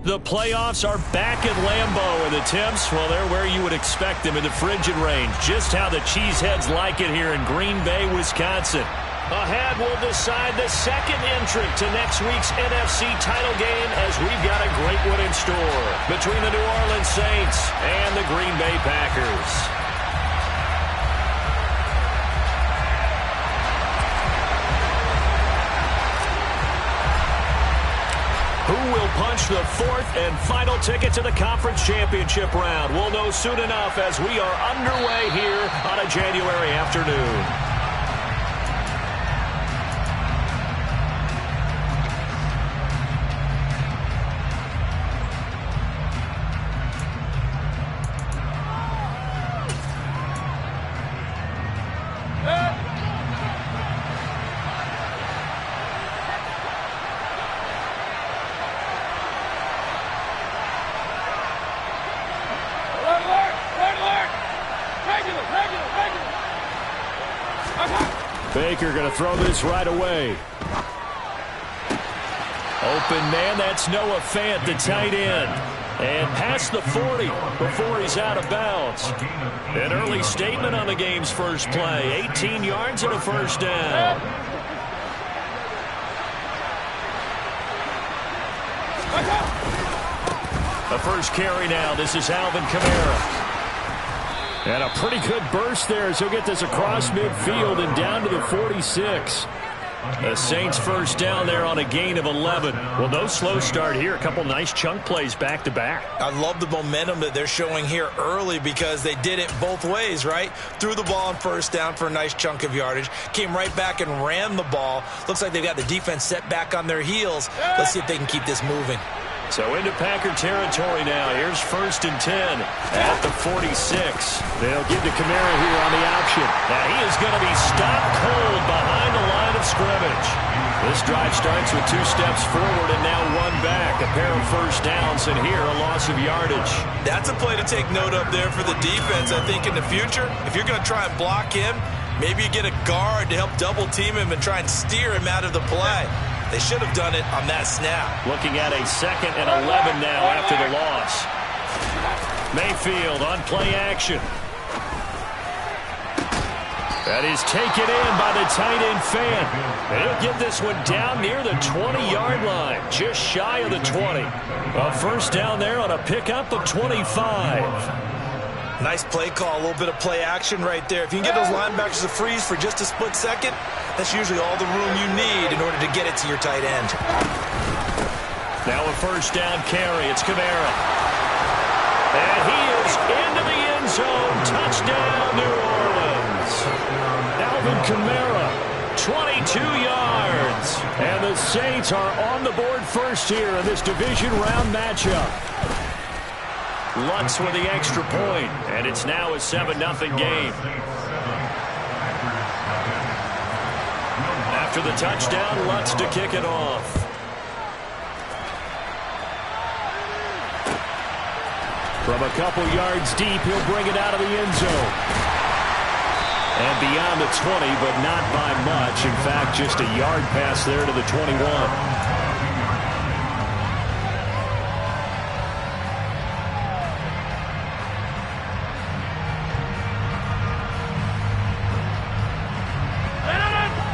The playoffs are back at Lambeau, and the temps, well, they're where you would expect them in the frigid range. Just how the Cheeseheads like it here in Green Bay, Wisconsin. Ahead, we'll decide the second entrant to next week's NFC title game as we've got a great one in store between the New Orleans Saints and the Green Bay Packers. Who will punch the fourth and final ticket to the conference championship round? We'll know soon enough as we are underway here on a January afternoon. Baker going to throw this right away. Open man, that's Noah Fant, the tight end. And past the 40 before he's out of bounds. An early statement on the game's first play. 18 yards and a first down. The first carry now. This is Alvin Kamara. And a pretty good burst there as he'll get this across midfield and down to the 46. The Saints first down there on a gain of 11. Well, no slow start here. A couple nice chunk plays back-to-back. I love the momentum that they're showing here early because they did it both ways, right? Threw the ball on first down for a nice chunk of yardage. Came right back and ran the ball. Looks like they've got the defense set back on their heels. Let's see if they can keep this moving. So into Packer territory now. Here's 1st and 10 at the 46. They'll give to Kamara here on the option. Now he is going to be stopped cold behind the line of scrimmage. This drive starts with 2 steps forward and now 1 back. A pair of first downs and here a loss of yardage. That's a play to take note of there for the defense. I think in the future, if you're going to try and block him, maybe you get a guard to help double team him and try and steer him out of the play. They should have done it on that snap. Looking at a 2nd and 11 now after the loss. Mayfield on play action. That is taken in by the tight end Fant. He'll get this one down near the 20-yard line, just shy of the 20. A first down there on a pickup of 25. Nice play call, a little bit of play action right there. If you can get those linebackers to freeze for just a split second, that's usually all the room you need in order to get it to your tight end. Now a first down carry. It's Kamara. And he is into the end zone. Touchdown, New Orleans. Alvin Kamara, 22 yards. And the Saints are on the board first here in this division round matchup. Lutz with the extra point, and it's now a 7-0 game. After the touchdown, Lutz to kick it off. From a couple yards deep, he'll bring it out of the end zone. And beyond the 20, but not by much. In fact, just a yard pass there to the 21.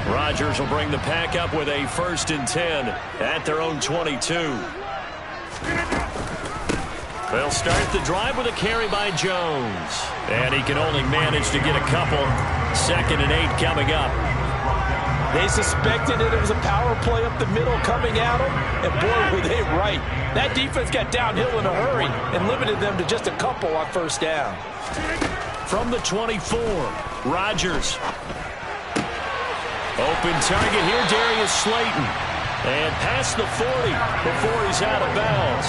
Rodgers will bring the pack up with a 1st and 10 at their own 22. They'll start the drive with a carry by Jones. And he can only manage to get a couple. 2nd and 8 coming up. They suspected it was a power play up the middle coming at them. And boy, were they right. That defense got downhill in a hurry and limited them to just a couple on first down. From the 24, Rodgers. Open target here, Darius Slayton. And past the 40 before he's out of bounds.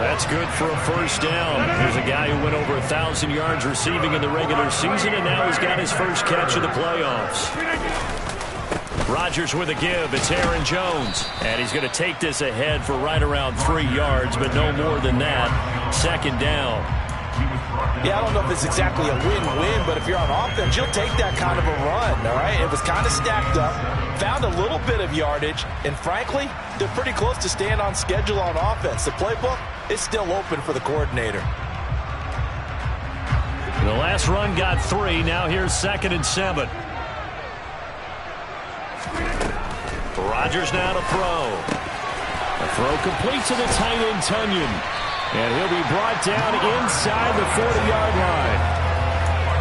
That's good for a first down. Here's a guy who went over 1,000 yards receiving in the regular season, and now he's got his first catch of the playoffs. Rodgers with a give. It's Aaron Jones. And he's going to take this ahead for right around 3 yards, but no more than that. 2nd down. Yeah, I don't know if it's exactly a win-win, but if you're on offense, you'll take that kind of a run, all right? It was kind of stacked up. found a little bit of yardage, and frankly, they're pretty close to staying on schedule on offense. The playbook is still open for the coordinator. The last run got 3. Now here's 2nd and 7. Rodgers now to throw. The throw complete to the tight end, Tunyon. And he'll be brought down inside the 40-yard line.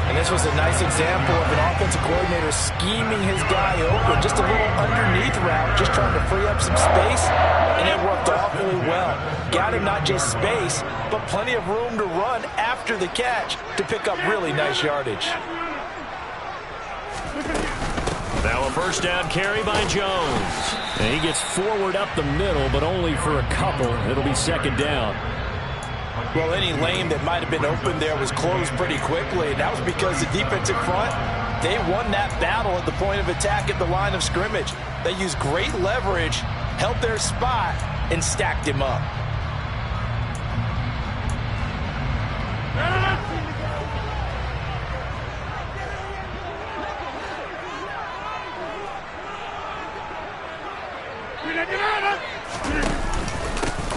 And this was a nice example of an offensive coordinator scheming his guy open. Just a little underneath route, just trying to free up some space, and it worked awfully well. Got him not just space, but plenty of room to run after the catch to pick up really nice yardage. Now a first down carry by Jones. And he gets forward up the middle, but only for a couple. It'll be 2nd down. Well, any lane that might have been open there was closed pretty quickly, and that was because the defensive front, they won that battle at the point of attack at the line of scrimmage. They used great leverage, held their spot, and stacked him up.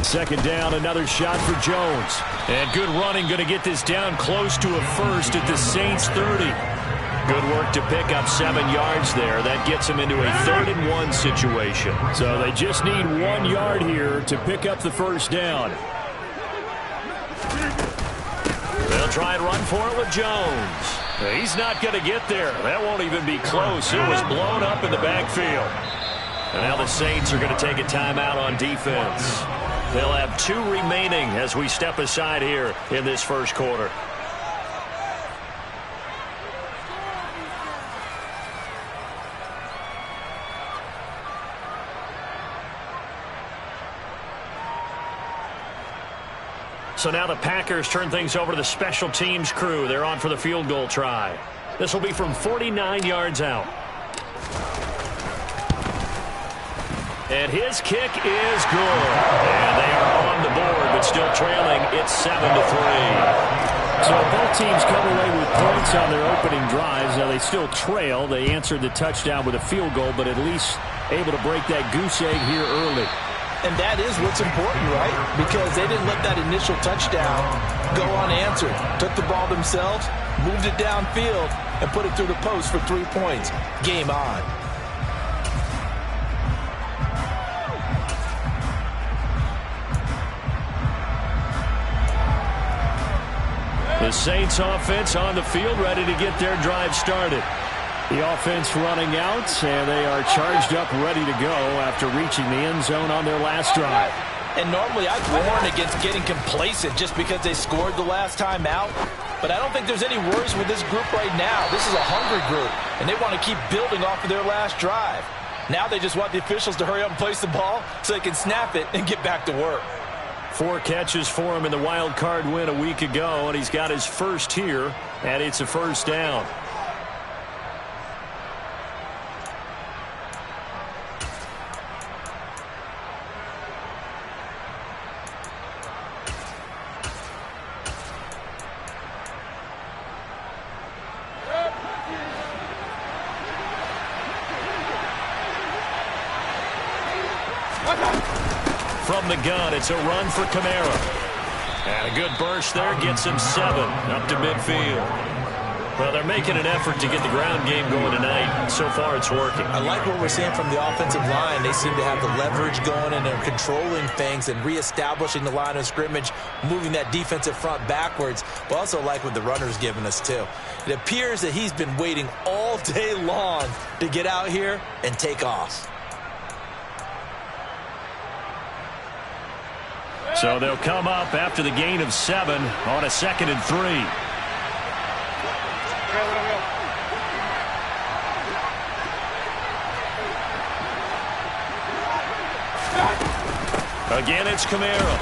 Second down, another shot for Jones. And good running, going to get this down close to a first at the Saints 30. Good work to pick up 7 yards there. That gets them into a 3rd and 1 situation. So they just need 1 yard here to pick up the first down. They'll try and run for it with Jones. He's not going to get there. That won't even be close. It was blown up in the backfield. And now the Saints are going to take a timeout on defense. They'll have 2 remaining as we step aside here in this first quarter. So now the Packers turn things over to the special teams crew. They're on for the field goal try. This will be from 49 yards out. And his kick is good. And they are on the board, but still trailing. It's 7-3. So both teams come away with points on their opening drives. Now they still trail. They answered the touchdown with a field goal, but at least able to break that goose egg here early. And that is what's important, right? Because they didn't let that initial touchdown go unanswered. Took the ball themselves, moved it downfield, and put it through the post for 3 points. Game on. The Saints offense on the field, ready to get their drive started. The offense running out, and they are charged up, ready to go after reaching the end zone on their last drive. And normally I'd warn against getting complacent just because they scored the last time out. But I don't think there's any worries with this group right now. This is a hungry group, and they want to keep building off of their last drive. Now they just want the officials to hurry up and place the ball so they can snap it and get back to work. 4 catches for him in the wild card win a week ago, and he's got his first here, and it's a first down. From the gun, it's a run for Kamara. And a good burst there gets him 7 up to midfield. Well, they're making an effort to get the ground game going tonight. So far, it's working. I like what we're seeing from the offensive line. They seem to have the leverage going, and they're controlling things and reestablishing the line of scrimmage, moving that defensive front backwards. But also like what the runner's giving us, too. It appears that he's been waiting all day long to get out here and take off. So they'll come up after the gain of 7 on a 2nd and 3. Again, it's Kamara.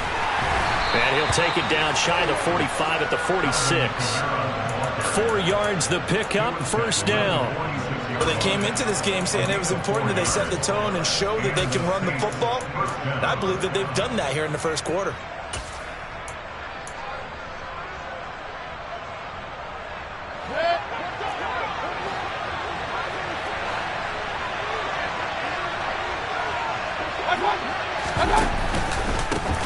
And he'll take it down shy of the 45 at the 46. 4 yards the pickup, first down. Well, they came into this game saying it was important that they set the tone and show that they can run the football. And I believe that they've done that here in the first quarter.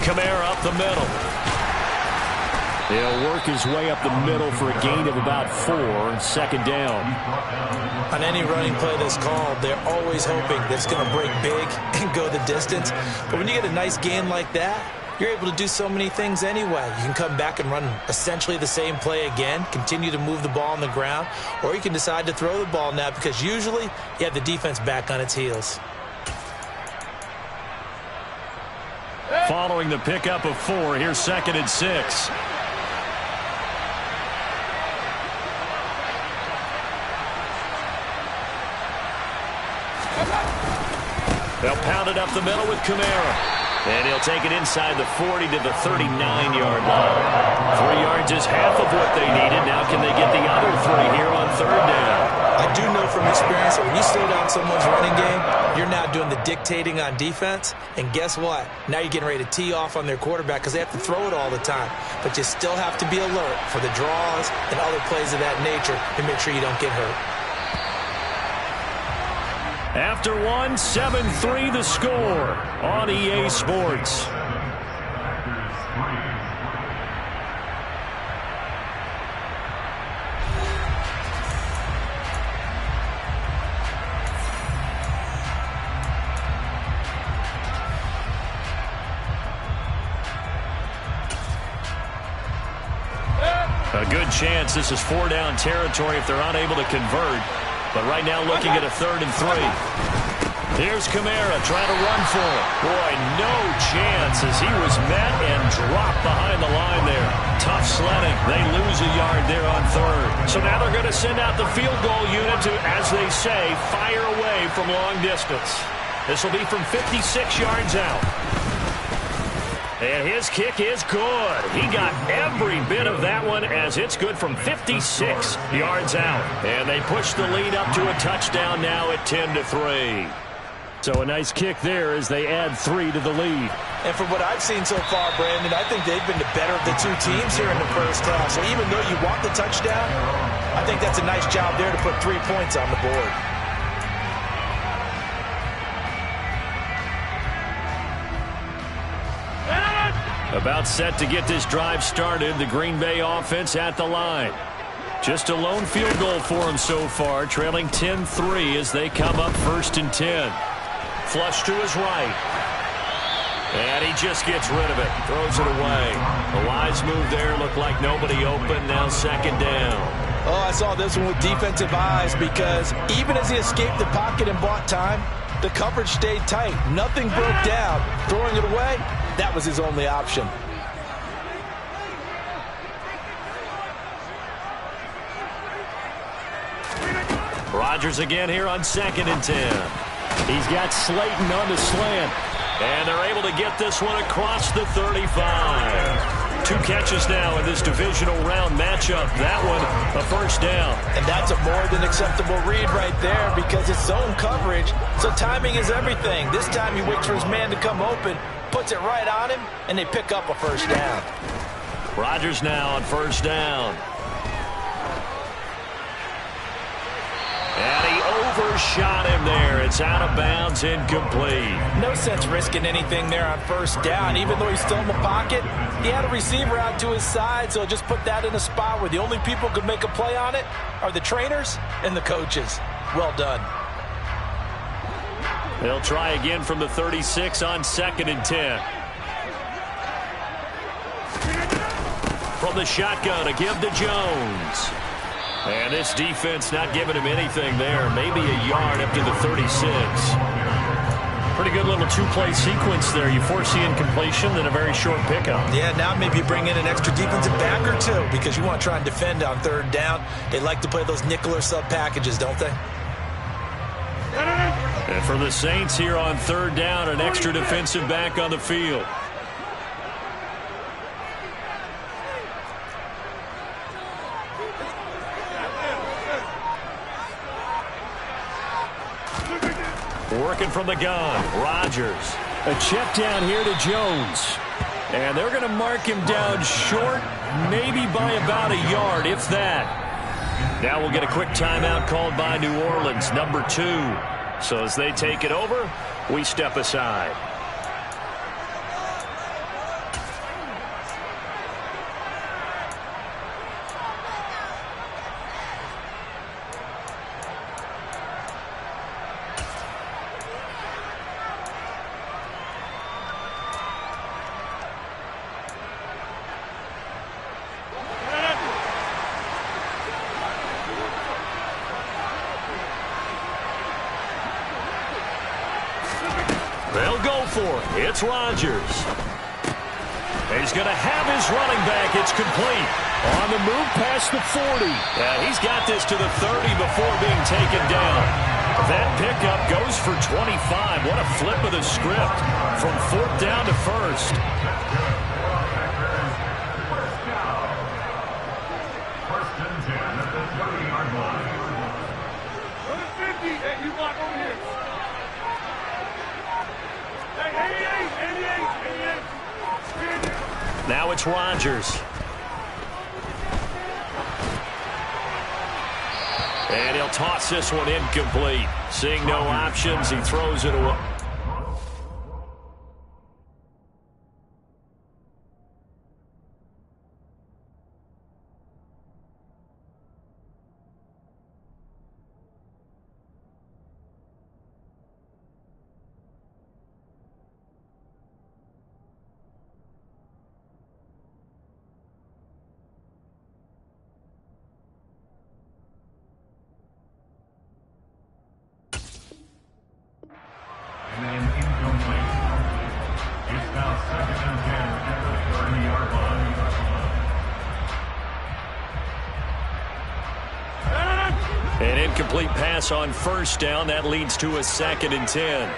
Kamara up the middle. He'll work his way up the middle for a gain of about 4, second down. On any running play that's called, they're always hoping that it's going to break big and go the distance. But when you get a nice gain like that, you're able to do so many things anyway. You can come back and run essentially the same play again, continue to move the ball on the ground, or you can decide to throw the ball now because usually you have the defense back on its heels. Following the pickup of 4, here's 2nd and 6. They'll pound it up the middle with Kamara. And he'll take it inside the 40 to the 39-yard line. 3 yards is half of what they needed. Now can they get the other 3 here on 3rd down? I do know from experience that when you slow down someone's running game, you're now doing the dictating on defense. And guess what? Now you're getting ready to tee off on their quarterback because they have to throw it all the time. But you still have to be alert for the draws and other plays of that nature to make sure you don't get hurt. After 1, 7-3 the score on EA Sports. A good chance this is 4-down territory if they're unable to convert. But right now looking at a 3rd and 3. Here's Kamara trying to run for it. Boy, no chance as he was met and dropped behind the line there. Tough sledding. They lose a yard there on 3rd. So now they're going to send out the field goal unit to, as they say, fire away from long distance. This will be from 56 yards out. And his kick is good. He got every bit of that one as it's good from 56 yards out. And they push the lead up to a touchdown now at 10-3. So a nice kick there as they add 3 to the lead. And from what I've seen so far, Brandon, I think they've been the better of the 2 teams here in the first half. So even though you want the touchdown, I think that's a nice job there to put 3 points on the board. About set to get this drive started. The Green Bay offense at the line. Just a lone field goal for them so far, trailing 10-3 as they come up 1st and 10. Flush to his right. And he just gets rid of it. Throws it away. A wise move there. Looked like nobody open. Now 2nd down. Oh, I saw this one with defensive eyes because even as he escaped the pocket and bought time, the coverage stayed tight. Nothing broke down. Throwing it away, that was his only option. Rodgers again here on 2nd and 10. He's got Slayton on the slant. And they're able to get this one across the 35. 2 catches now in this divisional round matchup. That one, a 1st down. And that's a more than acceptable read right there because it's zone coverage, so timing is everything. This time he waits for his man to come open, puts it right on him, and they pick up a 1st down. Rodgers now on 1st down. And he overshot him there. It's out of bounds, incomplete. No sense risking anything there on 1st down. Even though he's still in the pocket, he had a receiver out to his side, so just put that in a spot where the only people who could make a play on it are the trainers and the coaches. Well done. They'll try again from the 36 on 2nd and 10. From the shotgun to give to Jones. And this defense not giving him anything there. Maybe a yard up to the 36. Pretty good little 2-play sequence there. You foresee incompletion, then a very short pickup. Yeah, now maybe you bring in an extra defensive back or 2 because you want to try and defend on 3rd down. They like to play those nickel or sub packages, don't they? And for the Saints here on 3rd down, an extra defensive back on the field. Working from the gun, Rodgers. A check down here to Jones. And they're going to mark him down short, maybe by about a yard, if that. Now we'll get a quick timeout called by New Orleans, number 2. So as they take it over, we step aside. They'll go for it. It's Rodgers. He's going to have his running back. It's complete. On the move past the 40. Yeah, he's got this to the 30 before being taken down. That pickup goes for 25. What a flip of the script from 4th down to 1st. First and 10 at the 20-yard line. Go to 50. Hey, you block over here. Hey, 88. Now it's Rodgers. And he'll toss this one incomplete. Seeing no options, he throws it away. And then incomplete. It's now 2nd and 10 at the 30-yard line. An incomplete pass on 1st down. That leads to a 2nd and 10.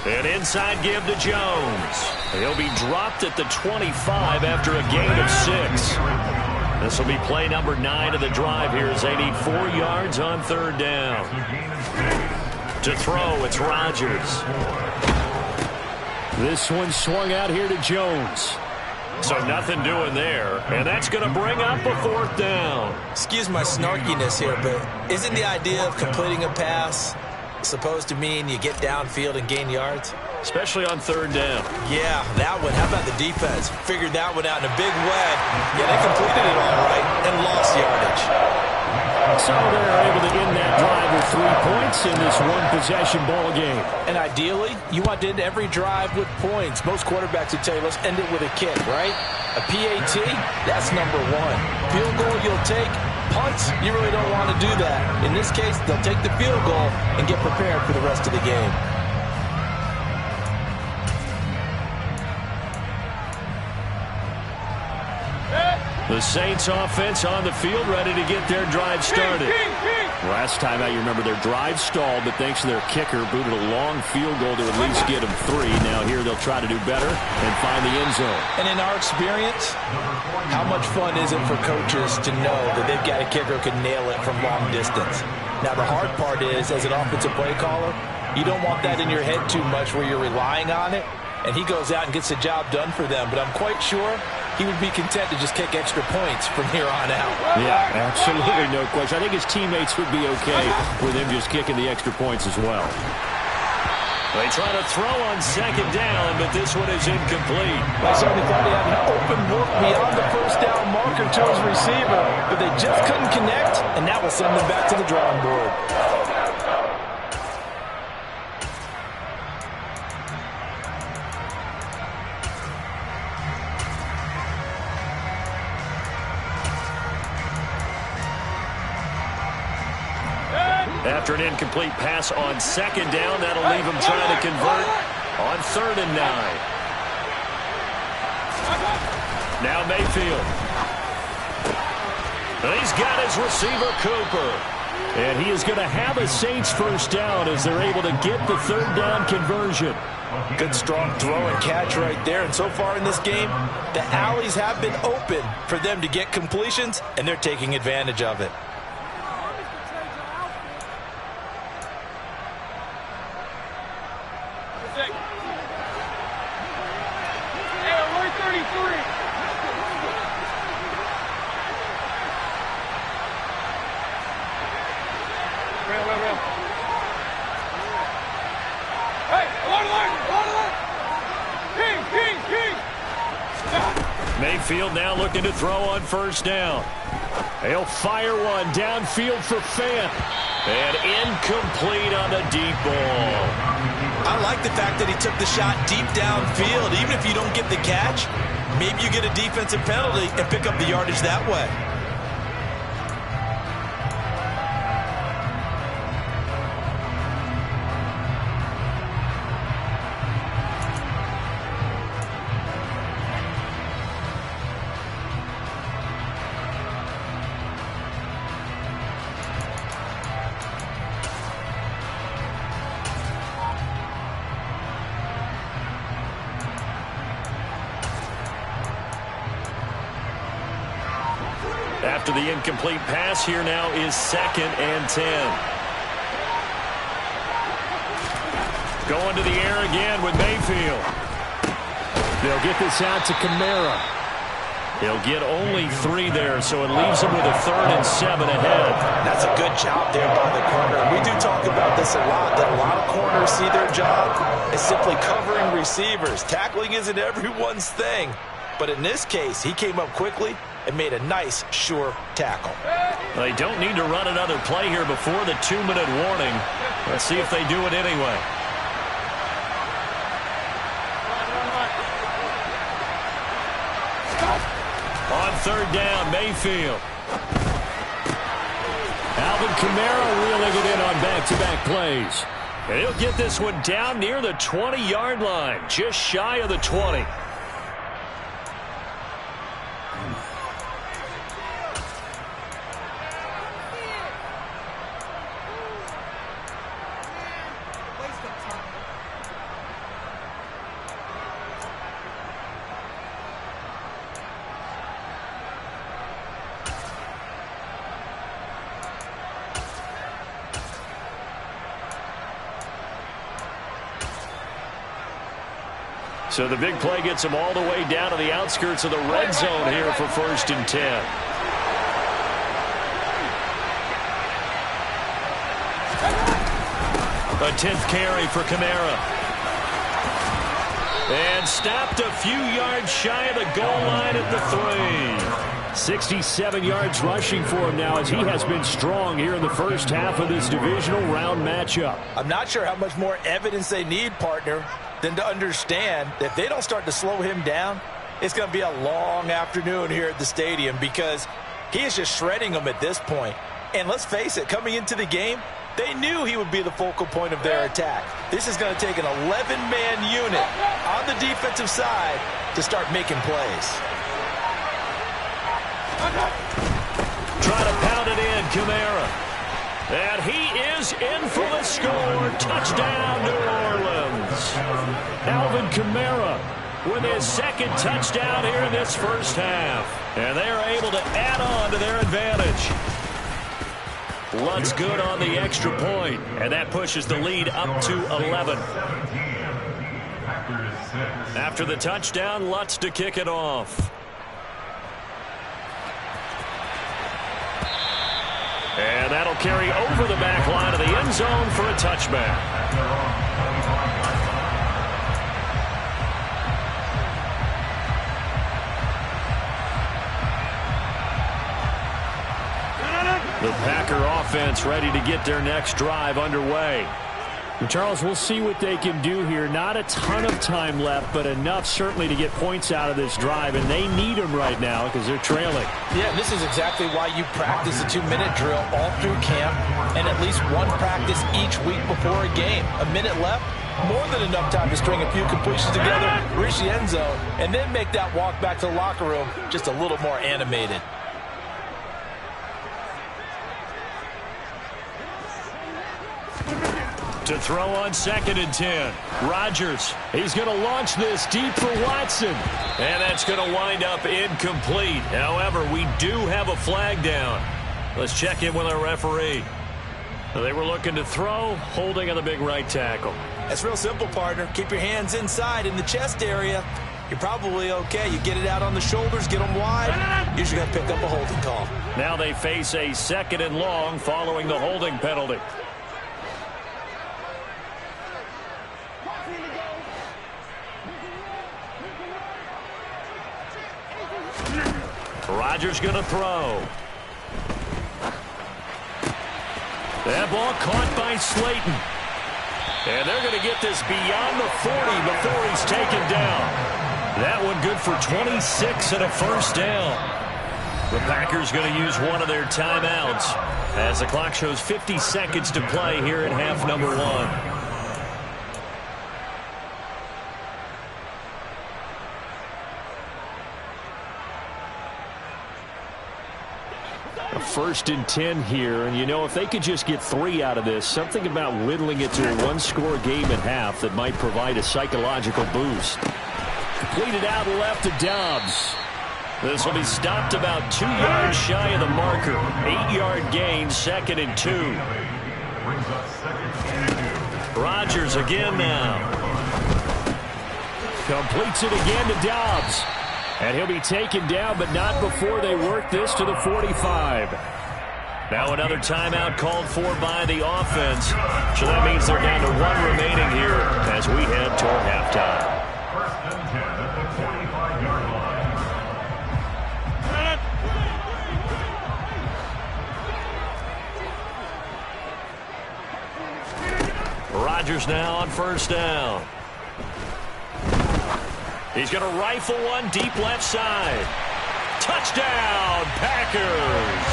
An inside give to Jones. He'll be dropped at the 25 after a gain of 6. This will be play number 9 of the drive here as they need 4 yards on 3rd down. To throw, it's Rodgers. This one swung out here to Jones. So nothing doing there. And that's going to bring up a 4th down. Excuse my snarkiness here, but isn't the idea of completing a pass supposed to mean you get downfield and gain yards? Especially on 3rd down. Yeah, that one. How about the defense? Figured that one out in a big way. Yeah, they completed it all right and lost yardage. So they're able to end that drive with 3 points in this one-possession ball game. And ideally, you want to end every drive with points. Most quarterbacks would tell you, let's end it with a kick, right? A PAT, that's number 1. Field goal you'll take. Punts, you really don't want to do that. In this case, they'll take the field goal and get prepared for the rest of the game. The Saints offense on the field ready to get their drive started. Last time out, you remember their drive stalled, but thanks to their kicker, booted a long field goal to at least get them 3. Now here they'll try to do better and find the end zone. And in our experience, how much fun is it for coaches to know that they've got a kicker who can nail it from long distance? Now the hard part is, as an offensive play caller, you don't want that in your head too much where you're relying on it. And he goes out and gets the job done for them. But I'm quite sure he would be content to just kick extra points from here on out. Yeah, absolutely no question. I think his teammates would be okay with him just kicking the extra points as well. They try to throw on 2nd down, but this one is incomplete. I certainly thought he had an open look beyond the 1st down marker to his receiver, but they just couldn't connect, and that will send them back to the drawing board. After an incomplete pass on 2nd down, that'll leave him trying to convert on 3rd and 9. Now Mayfield. And he's got his receiver, Cooper. And he is going to have a Saints 1st down as they're able to get the 3rd down conversion. Good strong throw and catch right there. And so far in this game, the alleys have been open for them to get completions, and they're taking advantage of it. Mayfield now looking to throw on 1st down. He'll fire one downfield for Fant. And incomplete on the deep ball. I like the fact that he took the shot deep downfield. Even if you don't get the catch, maybe you get a defensive penalty and pick up the yardage that way. After the incomplete pass, here now is 2nd and 10. Going to the air again with Mayfield. They'll get this out to Kamara. He'll get only 3 there, so it leaves him with a 3rd and 7 ahead. That's a good job there by the corner. We do talk about this a lot, that a lot of corners see their job as simply covering receivers. Tackling isn't everyone's thing. But in this case, he came up quickly and made a nice, sure tackle. They don't need to run another play here before the 2-minute warning. Let's see if they do it anyway. On 3rd down, Mayfield. Alvin Kamara reeling it in on back-to-back plays. And he'll get this one down near the 20-yard line, just shy of the 20. So the big play gets him all the way down to the outskirts of the red zone here for 1st and 10. A 10th carry for Kamara. And stopped a few yards shy of the goal line at the 3. 67 yards rushing for him now as he has been strong here in the first half of this divisional round matchup. I'm not sure how much more evidence they need, partner, than to understand that if they don't start to slow him down, it's going to be a long afternoon here at the stadium because he is just shredding them at this point. And let's face it, coming into the game, they knew he would be the focal point of their attack. This is going to take an 11-man unit on the defensive side to start making plays. Try to pound it in, Kamara. And he is in for the score. Touchdown, New Orleans. Alvin Kamara with his 2nd touchdown here in this first half. And they're able to add on to their advantage. Lutz good on the extra point, and that pushes the lead up to 11. After the touchdown, Lutz to kick it off. And that'll carry over the back line of the end zone for a touchback. The Packer offense ready to get their next drive underway. And Charles, we'll see what they can do here. Not a ton of time left, but enough certainly to get points out of this drive, and they need them right now because they're trailing. Yeah, this is exactly why you practice a 2-minute drill all through camp and at least one practice each week before a game. A minute left, more than enough time to string a few completions together, reach the end zone, and then make that walk back to the locker room just a little more animated. To throw on 2nd and 10. Rodgers, he's going to launch this deep for Watson. And that's going to wind up incomplete. However, we do have a flag down. Let's check in with our referee. They were looking to throw, holding on the big right tackle. That's real simple, partner. Keep your hands inside in the chest area. You're probably okay. You get it out on the shoulders, get them wide. Usually got to pick up a holding call. Now they face a 2nd and long following the holding penalty. Rodgers going to throw. That ball caught by Slayton. And they're going to get this beyond the 40 before he's taken down. That one good for 26 and a first down. The Packers going to use one of their timeouts as the clock shows 50 seconds to play here in half number 1. 1st and 10 here, and you know, if they could just get 3 out of this, something about whittling it to a one-score game at half that might provide a psychological boost. Completed out left to Dobbs. This will be stopped about 2 yards shy of the marker. 8-yard gain, 2nd and 2. Rodgers again now. Completes it again to Dobbs. And he'll be taken down, but not before they work this to the 45. Now another timeout called for by the offense. So that means they're down to 1 remaining here as we head toward halftime. First and 10 at the 25-yard line. Rodgers now on first down. He's going to rifle one deep left side. Touchdown, Packers!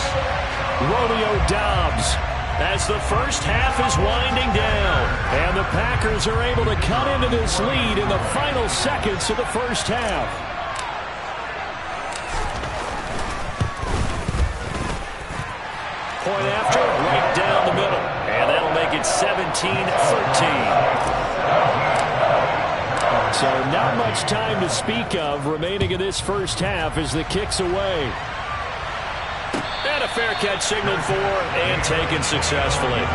Romeo Dobbs as the first half is winding down. And the Packers are able to cut into this lead in the final seconds of the first half. Point after, right down the middle. And that'll make it 17-13. So not much time to speak of remaining in this first half as the kick's away. And a fair catch signaled for and taken successfully.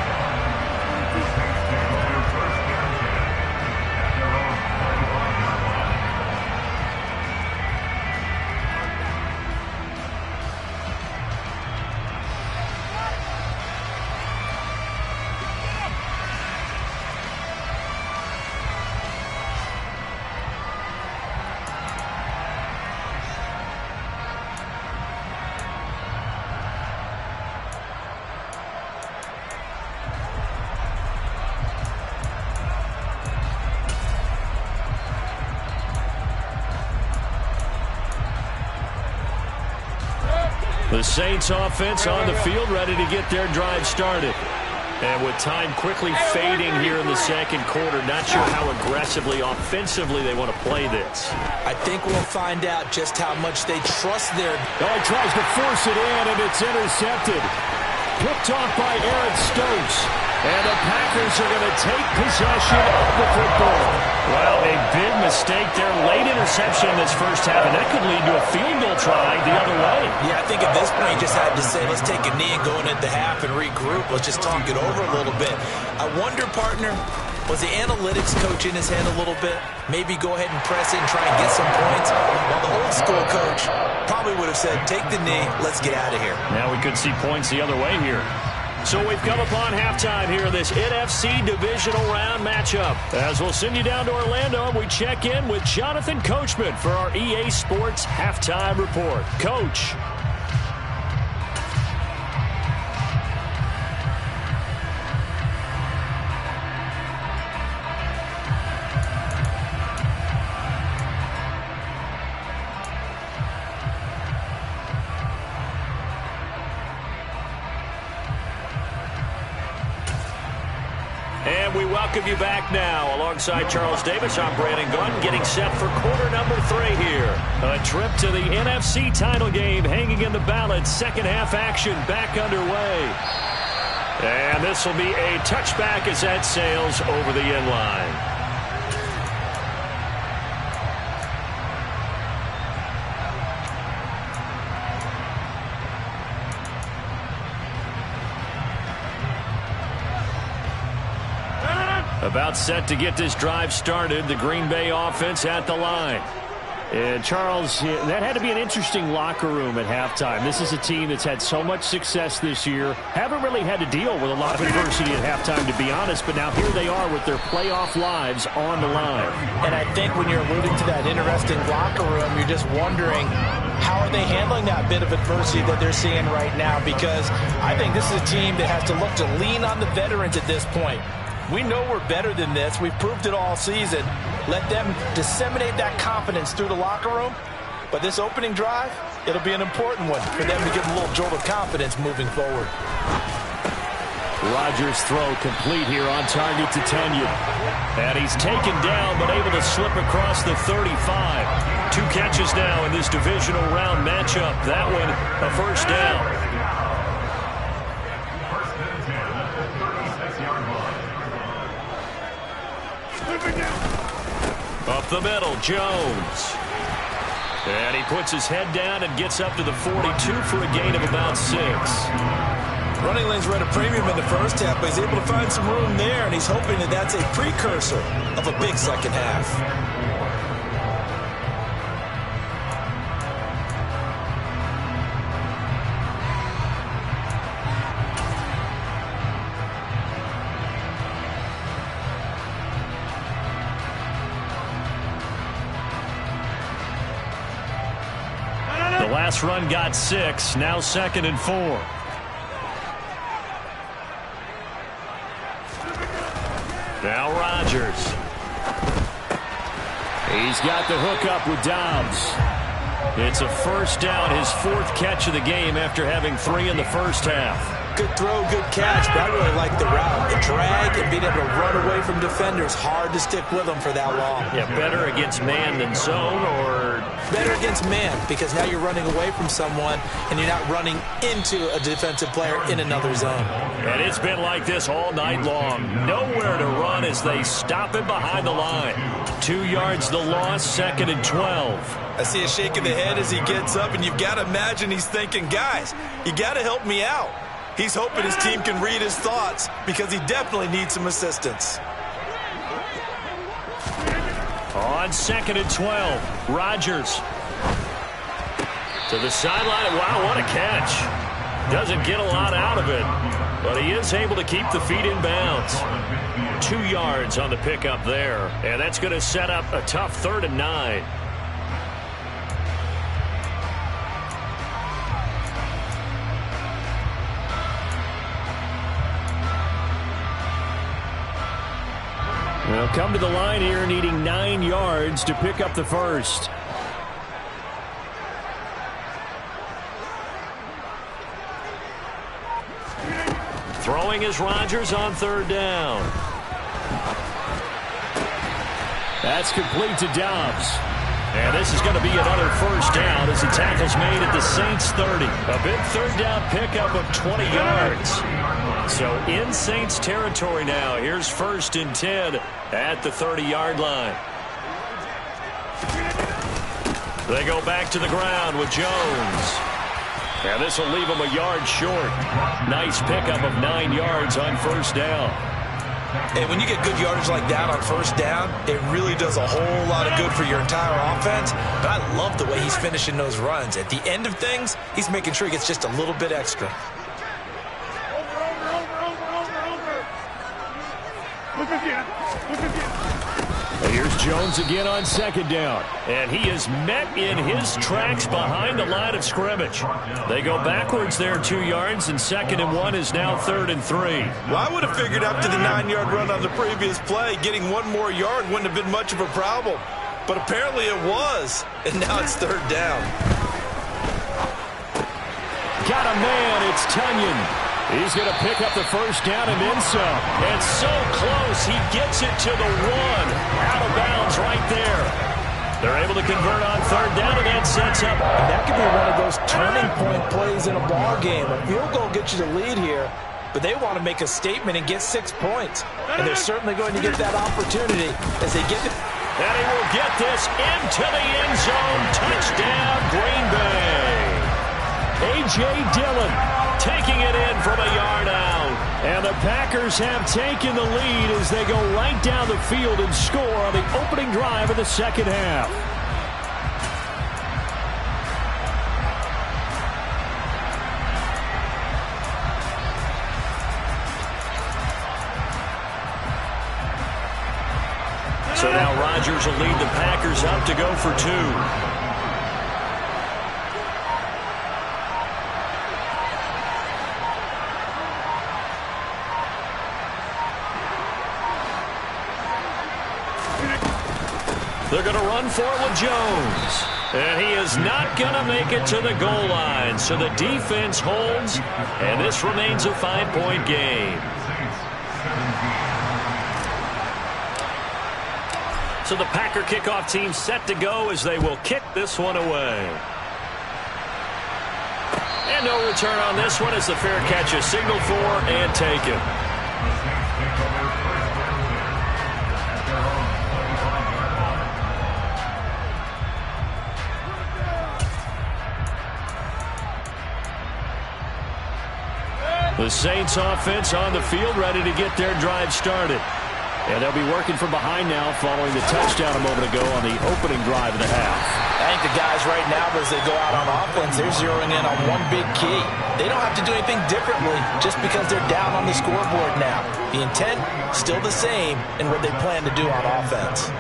The Saints offense on the field, ready to get their drive started. And with time quickly fading here in the second quarter, not sure how aggressively, offensively they want to play this. I think we'll find out just how much they trust their... Oh, he tries to force it in, and it's intercepted. Picked off by Aaron Stokes. And the Packers are going to take possession of the football. Well, a big mistake there. Late interception in this first half, and that could lead to a field goal try the other way. Yeah, I think at this point you just had to say, let's take a knee and go into the half and regroup. Let's just talk it over a little bit. I wonder, partner, was the analytics coach in his head a little bit? Maybe go ahead and press it and try and get some points? While the old school coach probably would have said, take the knee, let's get out of here. Now we could see points the other way here. So we've come upon halftime here in this NFC divisional round matchup. As we'll send you down to Orlando, and we check in with Jonathan Coachman for our EA Sports Halftime Report. Coach. And we welcome you back now. Alongside Charles Davis, I'm Brandon Gunn, getting set for quarter number 3 here. A trip to the NFC title game hanging in the balance. Second half action back underway. And this will be a touchback as that sails over the end line. About set to get this drive started. The Green Bay offense at the line. And Charles, that had to be an interesting locker room at halftime. This is a team that's had so much success this year. Haven't really had to deal with a lot of adversity at halftime, to be honest. But now here they are with their playoff lives on the line. And I think when you're alluding to that interesting locker room, you're just wondering, how are they handling that bit of adversity that they're seeing right now? Because I think this is a team that has to look to lean on the veterans at this point. We know we're better than this. We've proved it all season. Let them disseminate that confidence through the locker room. But this opening drive, it'll be an important one for them to give a little jolt of confidence moving forward. Rodgers' throw complete here on target to Tenyon. And he's taken down but able to slip across the 35. 2 catches now in this divisional round matchup. That one a first down. Up the middle, Jones. And he puts his head down and gets up to the 42 for a gain of about 6. Running lanes were at a premium in the first half, but he's able to find some room there, and he's hoping that that's a precursor of a big second half. The last run got 6, now 2nd and 4. Now Rodgers. He's got the hook up with Dobbs. It's a first down, his 4th catch of the game after having 3 in the first half. Good throw, good catch, but I really like the route. The drag and being able to run away from defenders, hard to stick with them for that long. Yeah, better against man than zone, or? Better against man, because now you're running away from someone and you're not running into a defensive player in another zone. And it's been like this all night long. Nowhere to run as they stop him behind the line. 2 yards the loss, 2nd and 12. I see a shake of the head as he gets up, and you've got to imagine he's thinking, guys, you got to help me out. He's hoping his team can read his thoughts because he definitely needs some assistance. On 2nd and 12, Rodgers to the sideline. Wow, what a catch. Doesn't get a lot out of it, but he is able to keep the feet in bounds. 2 yards on the pickup there, and that's going to set up a tough 3rd and 9. They'll come to the line here needing 9 yards to pick up the first. Throwing is Rodgers on 3rd down. That's complete to Dobbs. And this is going to be another first down as the tackle's made at the Saints 30. A big 3rd down pickup of 20 yards. So in Saints territory now. Here's 1st and 10 at the 30-yard line. They go back to the ground with Jones. And this will leave him a yard short. Nice pickup of 9 yards on 1st down. And when you get good yardage like that on 1st down, it really does a whole lot of good for your entire offense. But I love the way he's finishing those runs. At the end of things, he's making sure he gets just a little bit extra. Here's Jones again on 2nd down. And he is met in his tracks behind the line of scrimmage. They go backwards there 2 yards, and 2nd and 1 is now 3rd and 3. Well, I would have figured after the 9-yard run on the previous play, getting 1 more yard wouldn't have been much of a problem. But apparently it was, and now it's 3rd down. Got a man, it's Tunyon. He's going to pick up the first down and then some. And so close, he gets it to the 1. Out of bounds right there. They're able to convert on 3rd down, and that sets up. That could be one of those turning point plays in a ball game. A field goal gets you the lead here, but they want to make a statement and get 6 points. And they're certainly going to get that opportunity as they get it. And he will get this into the end zone. Touchdown, Green Bay. A.J. Dillon taking it in from a yard out. And the Packers have taken the lead as they go right down the field and score on the opening drive of the 2nd half. So now Rodgers will lead the Packers up to go for 2. They're going to run for it with Jones. And he is not going to make it to the goal line. So the defense holds, and this remains a 5-point game. So the Packer kickoff team set to go as they will kick this one away. And no return on this one as the fair catch is signaled for and taken. The Saints offense on the field, ready to get their drive started. And they'll be working from behind now following the touchdown a moment ago on the opening drive of the half. I think the guys right now, as they go out on offense, they're zeroing in on one big key. They don't have to do anything differently just because they're down on the scoreboard now. The intent, still the same in what they plan to do on offense.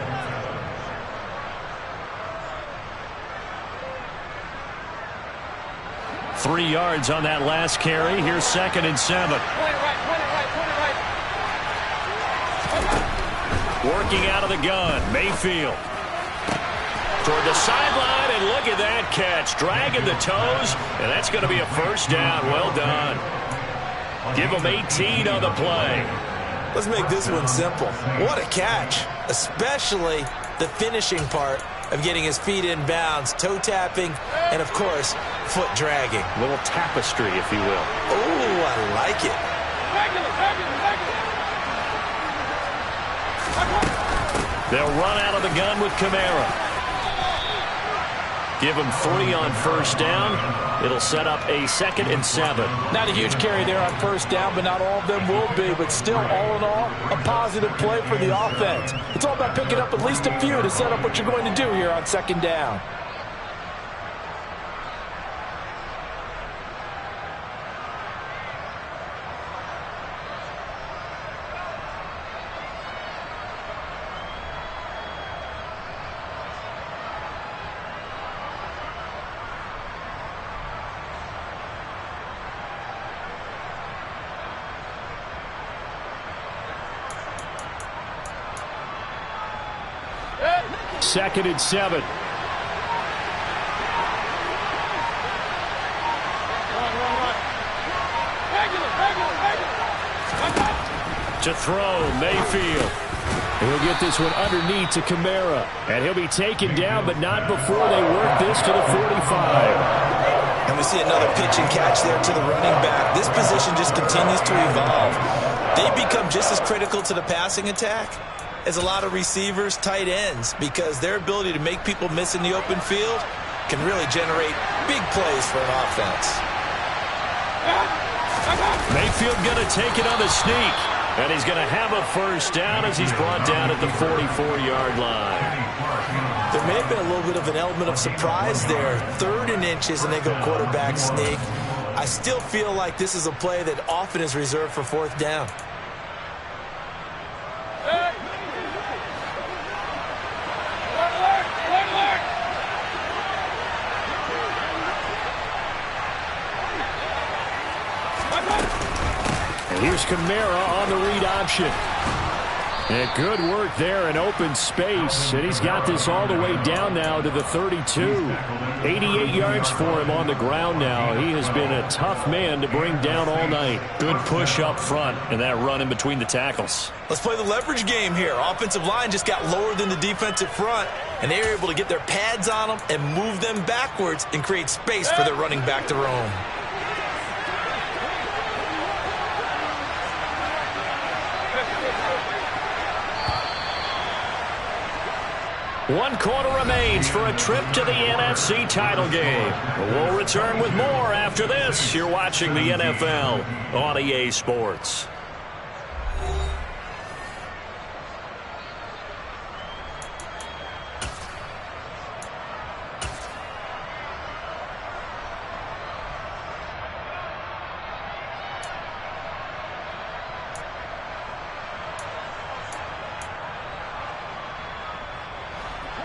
Three yards on that last carry. Here's 2nd and 7. Working out of the gun, Mayfield. Toward the sideline, and look at that catch. Dragging the toes, and that's going to be a first down. Well done. Give them 18 on the play. Let's make this one simple. What a catch, especially the finishing part of getting his feet in bounds, toe tapping, and, of course, foot dragging. A little tapestry, if you will. Oh, I like it. They'll run out of the gun with Kamara. Give him 3 on first down. It'll set up a 2nd and 7. Not a huge carry there on first down, but not all of them will be. But still, all in all, a positive play for the offense. It's all about picking up at least a few to set up what you're going to do here on 2nd down. Second and 7. To throw, Mayfield. He'll get this one underneath to Kamara. And he'll be taken down, but not before they work this to the 45. And we see another pitch and catch there to the running back. This position just continues to evolve. They become just as critical to the passing attack as a lot of receivers, tight ends, because their ability to make people miss in the open field can really generate big plays for an offense. Mayfield going to take it on the sneak, and he's going to have a first down as he's brought down at the 44-yard line. There may have been a little bit of an element of surprise there. 3rd and inches, and they go quarterback sneak. I still feel like this is a play that often is reserved for 4th down. Here's Kamara on the read option. And good work there in open space. And he's got this all the way down now to the 32. 88 yards for him on the ground now. He has been a tough man to bring down all night. Good push up front and that run in between the tackles. Let's play the leverage game here. Offensive line just got lower than the defensive front, and they were able to get their pads on them and move them backwards and create space for their running back to roam. One quarter remains for a trip to the NFC title game. We'll return with more after this. You're watching the NFL on EA Sports.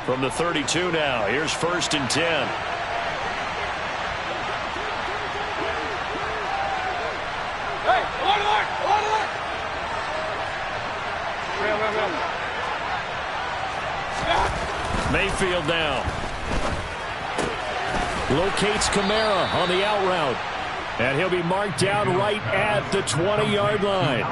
From the 32 now, here's 1st and 10. Hey, alert! Mayfield now. Locates Kamara on the out route. And he'll be marked down right at the 20-yard line.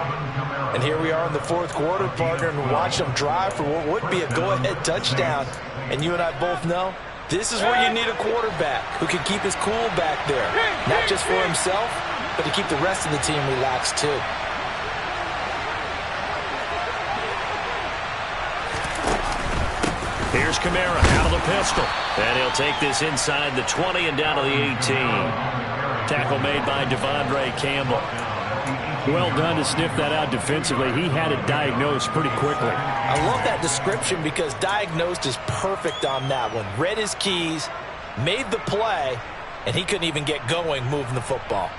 And here we are in the 4th quarter, partner, and watch them drive for what would be a go-ahead touchdown. And you and I both know this is where you need a quarterback who can keep his cool back there. Not just for himself, but to keep the rest of the team relaxed too. Here's Kamara out of the pistol. And he'll take this inside the 20 and down to the 18. Tackle made by Devondre Campbell. Well done to sniff that out defensively. He had it diagnosed pretty quickly. I love that description because diagnosed is perfect on that one. Read his keys, made the play, and he couldn't even get going moving the football.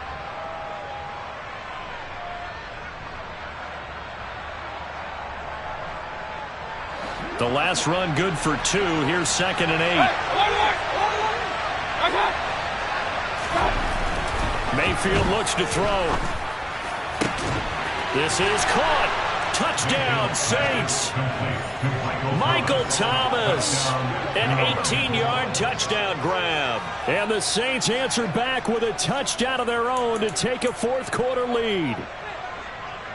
The last run good for 2. Here's 2nd and 8. Mayfield looks to throw. This is caught. Touchdown, Saints. Michael Thomas. An 18-yard touchdown grab. And the Saints answer back with a touchdown of their own to take a fourth-quarter lead.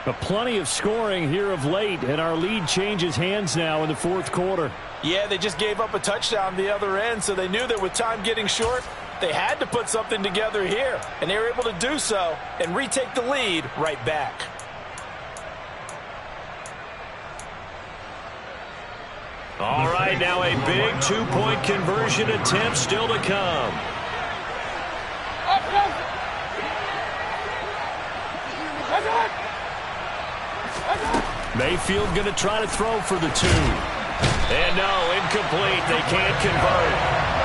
But plenty of scoring here of late, and our lead changes hands now in the fourth quarter. Yeah, they just gave up a touchdown the other end, so they knew that with time getting short, they had to put something together here, and they were able to do so and retake the lead right back. All right, now a big two-point conversion attempt still to come. Mayfield going to try to throw for the 2. And no, incomplete. They can't convert.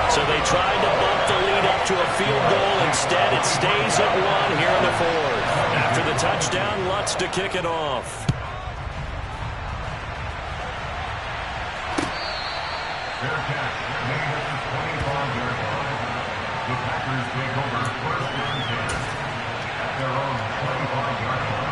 So they tried to bump the lead up to a field goal. Instead, it stays at 1 here in the fourth. After the touchdown, Lutz to kick it off. Fair catch. Made at the 25-yard line. The Packers take over 1st and 10 at their own 25-yard line.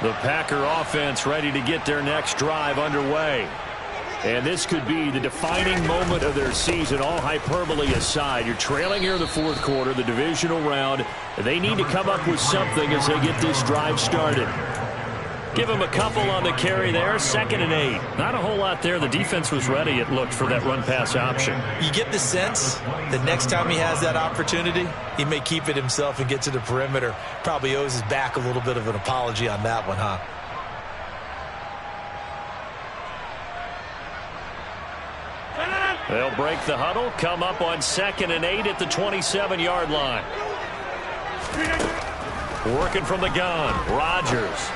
The Packer offense ready to get their next drive underway. And this could be the defining moment of their season, all hyperbole aside. You're trailing here in the fourth quarter, the divisional round. They need to come up with something as they get this drive started. Give him a couple on the carry there. 2nd and 8. Not a whole lot there. The defense was ready, it looked, for that run-pass option. You get the sense that next time he has that opportunity, he may keep it himself and get to the perimeter. Probably owes his back a little bit of an apology on that one, huh? They'll break the huddle, come up on 2nd and 8 at the 27-yard line. Working from the gun, Rodgers.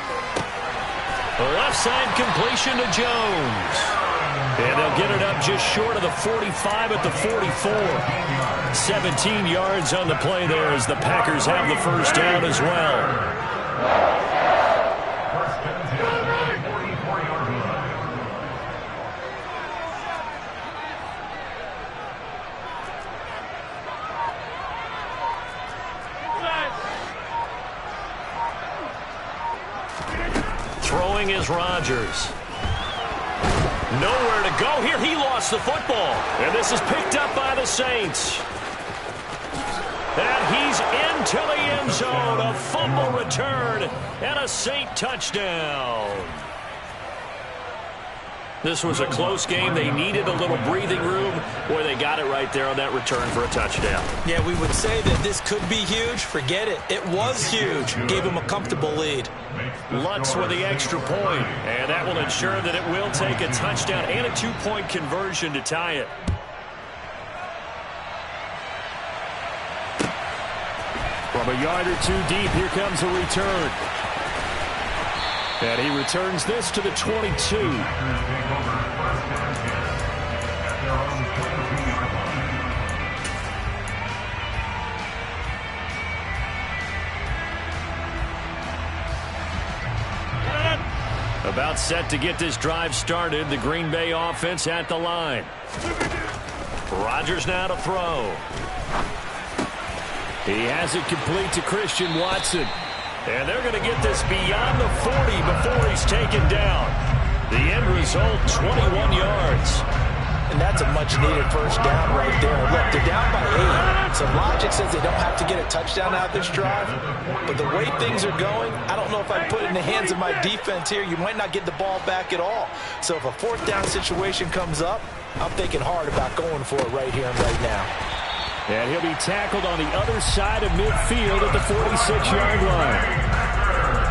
Left side completion to Jones. And they'll get it up just short of the 45 at the 44. 17 yards on the play there as the Packers have the first down as well. Throwing is Rodgers. Nowhere to go here. He lost the football. And this is picked up by the Saints. And he's into the end zone. A fumble return and a Saint touchdown. This was a close game. They needed a little breathing room. Boy, they got it right there on that return for a touchdown. Yeah, we would say that this could be huge. Forget it. It was huge. Gave him a comfortable lead. Lutz with the extra point. And that will ensure that it will take a touchdown and a two-point conversion to tie it. From a yard or two deep, here comes a return. And he returns this to the 22. About set to get this drive started. The Green Bay offense at the line. Rodgers now to throw. He has it complete to Christian Watson. And they're going to get this beyond the 40 before he's taken down. The end result, 21 yards. And that's a much-needed first down right there. Look, they're down by 8. So logic says they don't have to get a touchdown out this drive. But the way things are going, I don't know if I put it in the hands of my defense here. You might not get the ball back at all. So if a fourth down situation comes up, I'm thinking hard about going for it right here and right now. And he'll be tackled on the other side of midfield at the 46-yard line.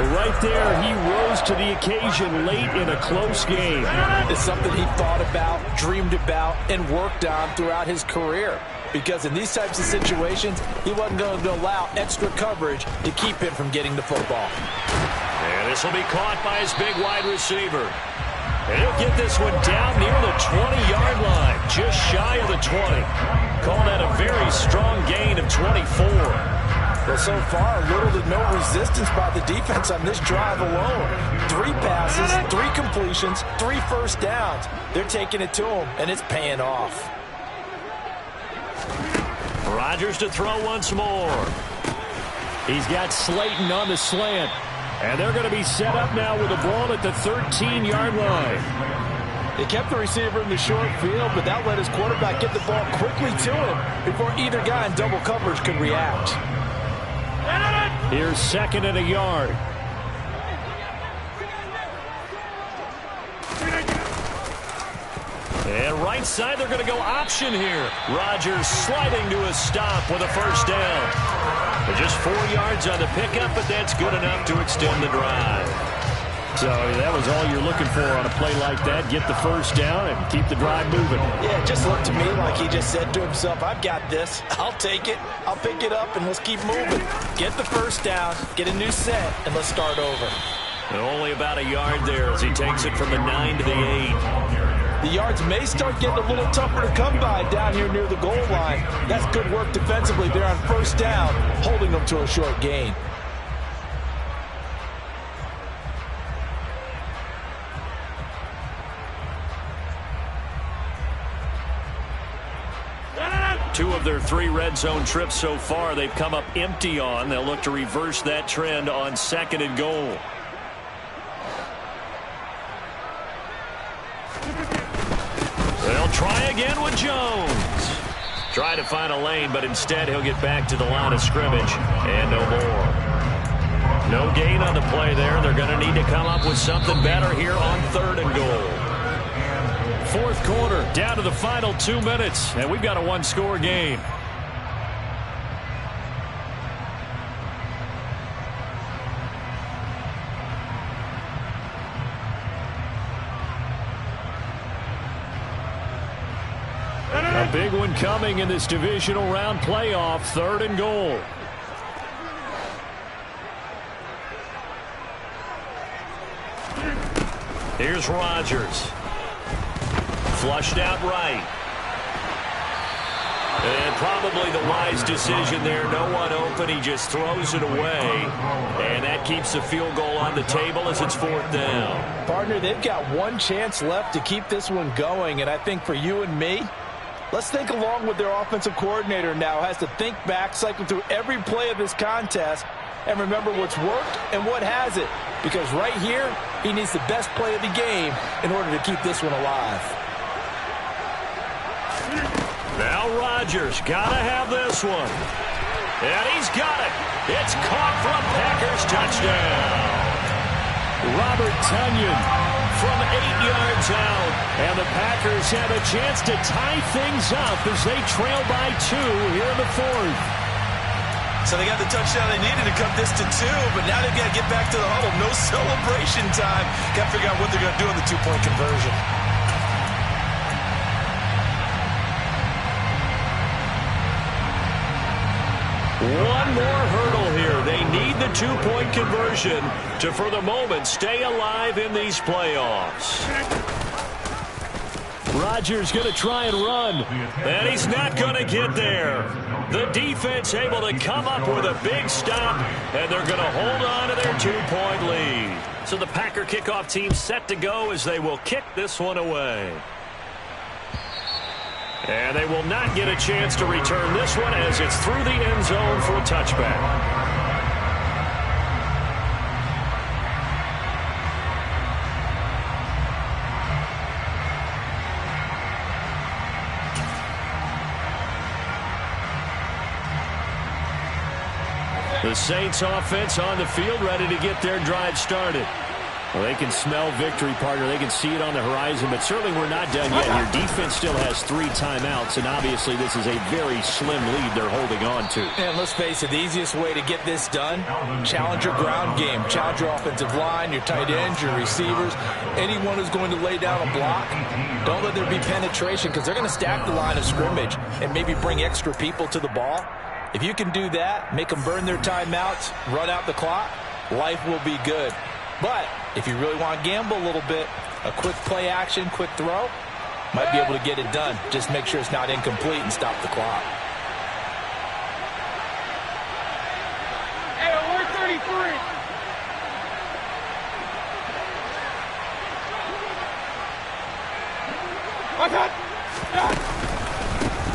Right there, he rose to the occasion late in a close game. It's something he thought about, dreamed about, and worked on throughout his career. Because in these types of situations, he wasn't going to allow extra coverage to keep him from getting the football. And this will be caught by his big wide receiver. And he'll get this one down near the 20-yard line, just shy of the 20. Call that a very strong gain of 24. Well, so far, little to no resistance by the defense on this drive alone. 3 passes, 3 completions, 3 first downs. They're taking it to him, and it's paying off. Rodgers to throw once more. He's got Slayton on the slant. And they're going to be set up now with the ball at the 13-yard line. They kept the receiver in the short field, but that let his quarterback get the ball quickly to him before either guy in double coverage could react. Here's 2nd and a yard. And right side, they're going to go option here. Rodgers sliding to a stop with a first down. Just 4 yards on the pickup, but that's good enough to extend the drive. So that was all you're looking for on a play like that. Get the first down and keep the drive moving. Yeah, it just looked to me like he just said to himself, I've got this. I'll take it. I'll pick it up, and let's keep moving. Get the first down, get a new set, and let's start over. And only about a yard there as he takes it from the 9 to the 8. The yards may start getting a little tougher to come by down here near the goal line. That's good work defensively there on first down, holding them to a short gain. Two of their 3 red zone trips so far they've come up empty on. They'll look to reverse that trend on 2nd and goal. They'll try again with Jones. Try to find a lane, but instead he'll get back to the line of scrimmage and no more. No gain on the play there. They're going to need to come up with something better here on 3rd and goal. 4th quarter, down to the final 2 minutes, and we've got a 1-score game. A big one coming in this divisional round playoff, 3rd and goal. Here's Rodgers. Flushed out right. And probably the wise decision there. No one open. He just throws it away. And that keeps the field goal on the table as it's 4th down. Partner, they've got 1 chance left to keep this one going. And I think for you and me, let's think along with their offensive coordinator now. Has to think back, cycle through every play of this contest, and remember what's worked and what hasn't. Because right here, he needs the best play of the game in order to keep this one alive. Now Rodgers got to have this one. And he's got it. It's caught for a Packers touchdown. Robert Tonyan from 8 yards out. And the Packers have a chance to tie things up as they trail by 2 here in the 4th. So they got the touchdown they needed to cut this to 2, but now they've got to get back to the huddle. No celebration time. Got to figure out what they're going to do on the 2-point conversion. One more hurdle here. They need the 2-point conversion to, for the moment, stay alive in these playoffs. Rodgers going to try and run. And he's not going to get there. The defense able to come up with a big stop, and they're going to hold on to their 2-point lead. So the Packer kickoff team set to go as they will kick this one away. And they will not get a chance to return this one as it's through the end zone for a touchback. The Saints offense on the field ready to get their drive started. Well, they can smell victory, partner. They can see it on the horizon, but certainly we're not done yet. Your defense still has 3 timeouts, and obviously this is a very slim lead they're holding on to. And let's face it, the easiest way to get this done, challenge your ground game. Challenge your offensive line, your tight ends, your receivers, anyone who's going to lay down a block. Don't let there be penetration because they're going to stack the line of scrimmage and maybe bring extra people to the ball. If you can do that, make them burn their timeouts, run out the clock, life will be good. But if you really want to gamble a little bit, a quick play action, quick throw, might be able to get it done. Just make sure it's not incomplete and stop the clock. Hey, we're 33.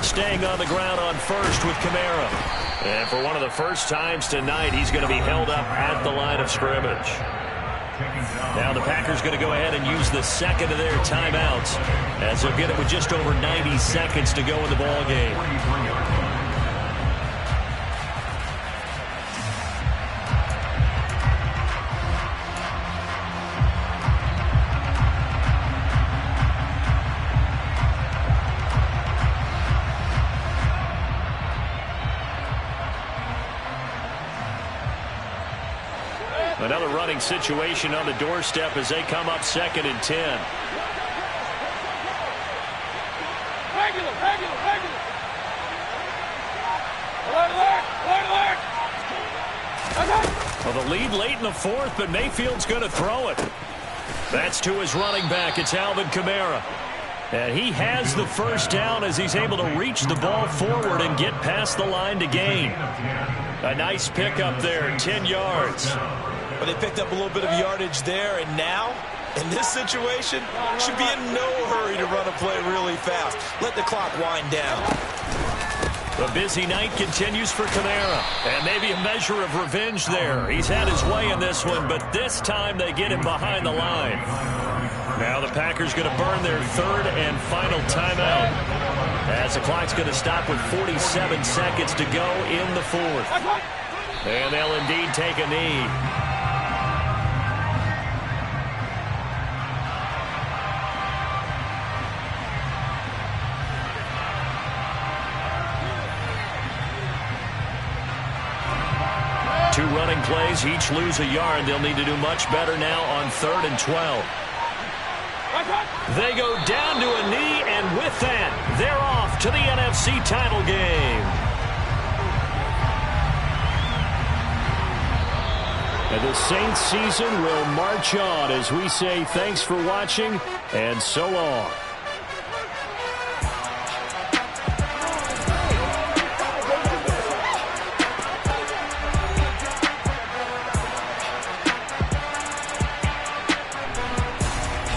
Staying on the ground on first with Kamara. And for one of the first times tonight, he's going to be held up at the line of scrimmage. Now the Packers going to go ahead and use the second of their timeouts as they'll get it with just over 90 seconds to go in the ball game. Another running situation on the doorstep as they come up 2nd and 10. Regular. Well, the lead late in the 4th, but Mayfield's going to throw it. That's to his running back. It's Alvin Kamara. And he has the first down as he's able to reach the ball forward and get past the line to gain. A nice pickup there, 10 yards. But they picked up a little bit of yardage there, and now, in this situation, should be in no hurry to run a play really fast. Let the clock wind down. The busy night continues for Kamara, and maybe a measure of revenge there. He's had his way in this one, but this time they get him behind the line. Now the Packers going to burn their 3rd and final timeout as the clock's going to stop with 47 seconds to go in the 4th. And they'll indeed take a knee. Two running plays, each lose a yard. They'll need to do much better now on 3rd and 12. They go down to a knee, and with that, they're off to the NFC title game. And the Saints season will march on as we say thanks for watching and so long.